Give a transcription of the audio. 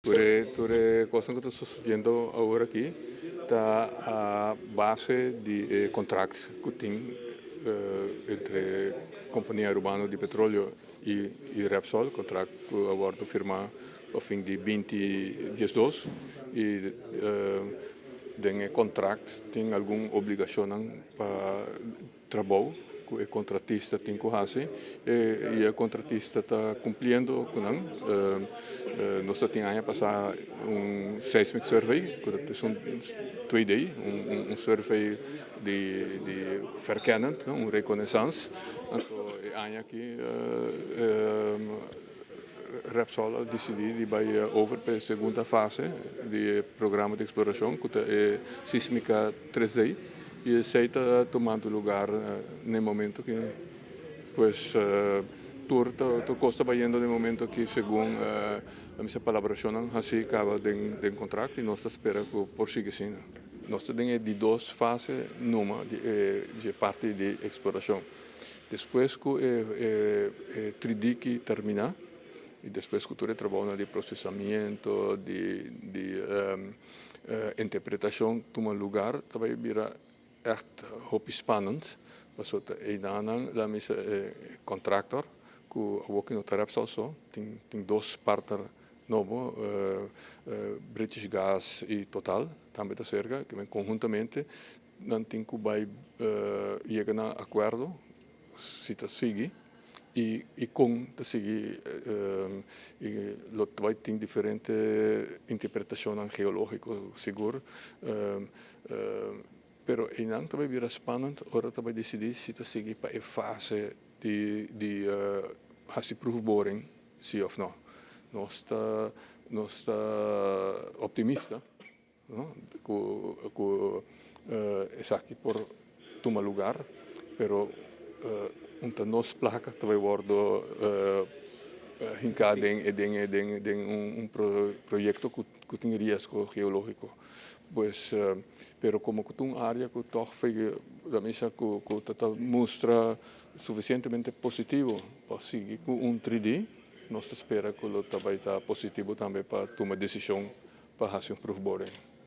Toda coisa que estou sucedendo agora aqui está a base de contratos que tem entre a Companhia Urbana de Petróleo e Repsol, contrato que agora firmado ao fim de 2012 e tem contrato tem alguma obrigação para trabalho que o contratista tem que fazer e o contratista está cumprindo com nós temos passar seismic survey que são 2D survey de verkennen, reconnaissance então aqui Repsol decidiu vai over para a segunda fase do programa de exploração que é sísmica 3D e está tomando lugar no momento que pues todo costa vai indo no momento que segundo a minha colaboração assim acaba de contrato e nós esperamos que por siga assim. Nós temos de duas fases numa de parte de exploração. Depois que o 3D que terminar e depois que todo o trabalho de processamento, de interpretação toma lugar, vai virar echt hoop spannend. Was het een la mis contractor que ook in het Repsol zo, tem dois partner novo, British Gas e Total, também da cerca, que conjuntamente não tem que vai chegar a acordo se te sigue e com te sigue lo vai tem diferente interpretação geológico seguro pero innan também vira spannend, ora também decidir se te seguir para a fase de proefboring, sim ou não. Nós está optimista, não? Que é aqui por tomar lugar, pero nós placa também bordo hinkado em projeto que tem risco geológico. Pues, pero como que uma área que toch da mesa que mostra suficientemente positivo para seguir com 3D, nós espera que o trabalho está positivo também para tomar decisão para fazer proefboring.